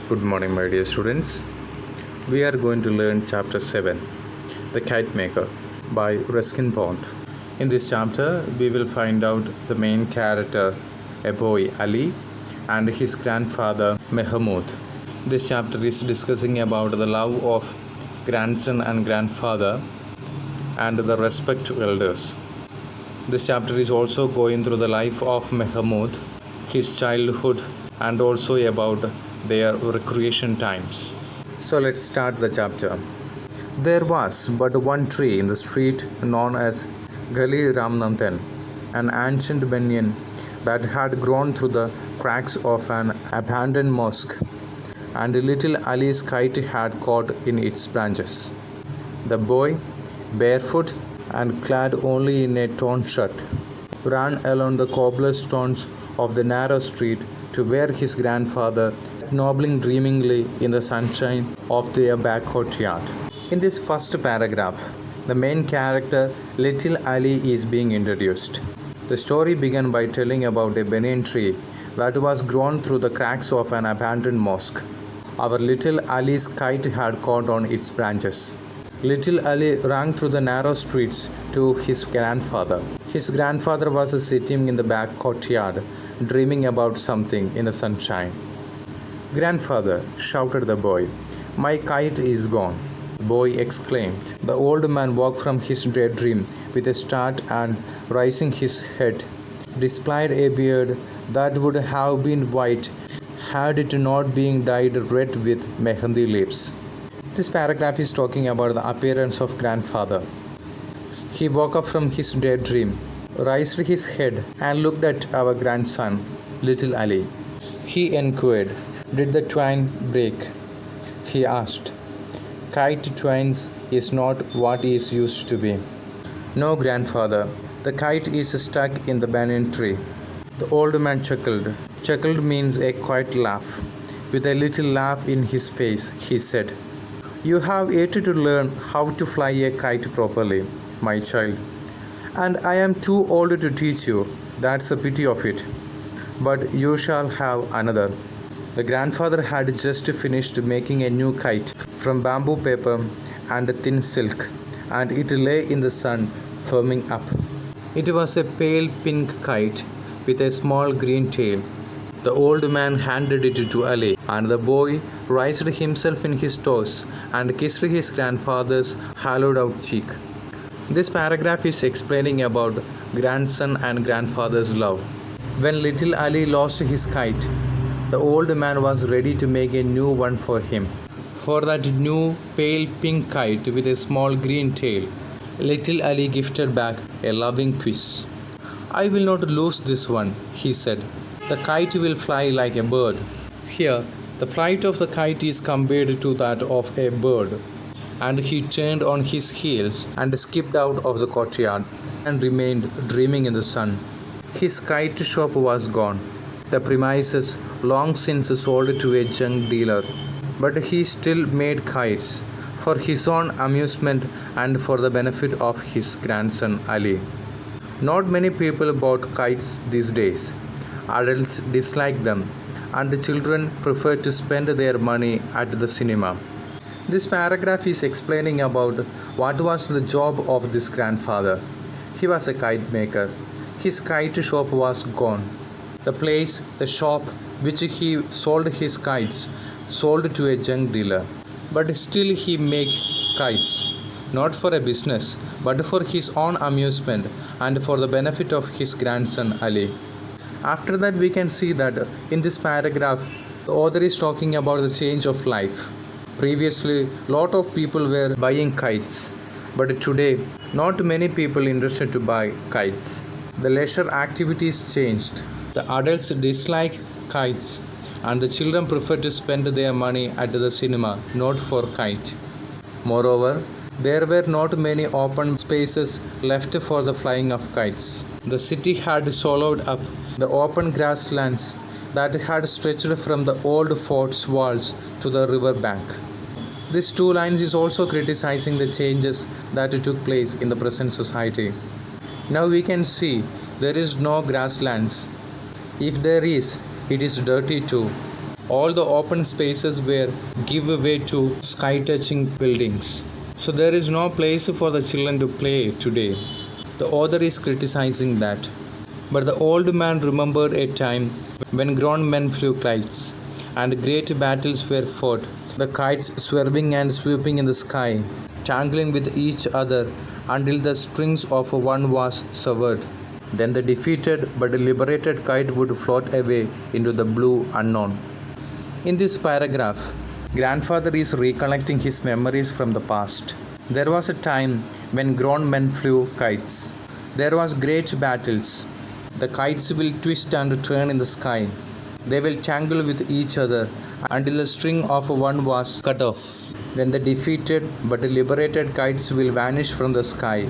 Good morning, my dear students. We are going to learn chapter 7, The Kite Maker by Ruskin Bond. In this chapter, we will find out the main character, a boy Ali, and his grandfather Mehmood. This chapter is discussing about the love of grandson and grandfather and the respect to elders. This chapter is also going through the life of Mehmood, his childhood, and also about their recreation times. So let's start the chapter. There was but one tree in the street known as Gali Ramnanthan, an ancient banyan that had grown through the cracks of an abandoned mosque, and little Ali's kite had caught in its branches. The boy, barefoot and clad only in a torn shirt, ran along the cobblestones of the narrow street to where his grandfather nobbling dreamingly in the sunshine of their back courtyard. In this first paragraph, the main character, Little Ali, is being introduced. The story began by telling about a banyan tree that was grown through the cracks of an abandoned mosque. Our little Ali's kite had caught on its branches. Little Ali ran through the narrow streets to his grandfather. His grandfather was sitting in the back courtyard, dreaming about something in the sunshine. "Grandfather," shouted the boy, "my kite is gone." The boy exclaimed. The old man woke from his daydream with a start and, raising his head, displayed a beard that would have been white had it not been dyed red with mehendi leaves. This paragraph is talking about the appearance of grandfather. He woke up from his daydream, raised his head, and looked at our grandson, Little Ali. He inquired, "Did the twine break?" He asked. "Kite twines is not what is used to be." "No, grandfather, the kite is stuck in the banyan tree." The old man chuckled. Chuckled means a quiet laugh. With a little laugh in his face, he said, "You have yet to learn how to fly a kite properly, my child, and I am too old to teach you. That's a pity of it. But you shall have another." The grandfather had just finished making a new kite from bamboo paper and thin silk, and it lay in the sun, firming up. It was a pale pink kite with a small green tail. The old man handed it to Ali, and the boy raised himself in his toes and kissed his grandfather's hollowed out cheek. This paragraph is explaining about grandson and grandfather's love. When little Ali lost his kite, the old man was ready to make a new one for him. For that new pale pink kite with a small green tail, little Ali gifted back a loving kiss. "I will not lose this one," he said. "The kite will fly like a bird." Here, the flight of the kite is compared to that of a bird, and he turned on his heels and skipped out of the courtyard and remained dreaming in the sun. His kite shop was gone, the premises long since sold to a junk dealer, but he still made kites for his own amusement and for the benefit of his grandson Ali. Not many people bought kites these days. Adults dislike them, and children prefer to spend their money at the cinema. This paragraph is explaining about what was the job of this grandfather. He was a kite maker. His kite shop was gone. The place, the shop which he sold his kites, sold to a junk dealer. But still he made kites, not for a business, but for his own amusement and for the benefit of his grandson Ali. After that, we can see that in this paragraph, the author is talking about the change of life. Previously, lot of people were buying kites, but today, not many people interested to buy kites. The leisure activities changed. The adults dislike kites, and the children prefer to spend their money at the cinema, not for kite. Moreover, there were not many open spaces left for the flying of kites. The city had swallowed up the open grasslands that had stretched from the old fort's walls to the river bank. These two lines is also criticizing the changes that took place in the present society. Now we can see there is no grasslands. If there is, it is dirty too. All the open spaces were give way to sky-touching buildings. So there is no place for the children to play today. The author is criticizing that. But the old man remembered a time when grown men flew kites, and great battles were fought, the kites swerving and swooping in the sky, tangling with each other until the strings of one was severed. Then the defeated but liberated kite would float away into the blue unknown. In this paragraph, grandfather is recollecting his memories from the past. There was a time when grown men flew kites. There was great battles. The kites will twist and turn in the sky. They will tangle with each other until the string of one was cut off. Then the defeated but liberated kites will vanish from the sky,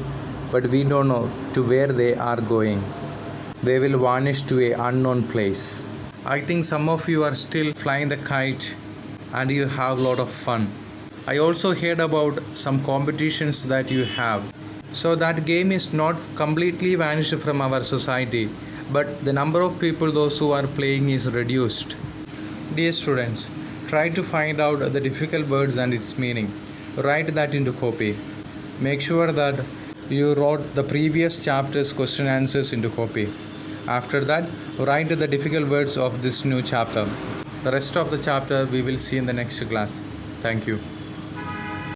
but we don't know to where they are going. They will vanish to an unknown place. I think some of you are still flying the kite and you have a lot of fun. I also heard about some competitions that you have. So that game is not completely vanished from our society, but the number of people those who are playing is reduced. Dear students, try to find out the difficult words and its meaning. Write that into copy. Make sure that you wrote the previous chapter's question answers into copy. After that, write the difficult words of this new chapter. The rest of the chapter we will see in the next class. Thank you.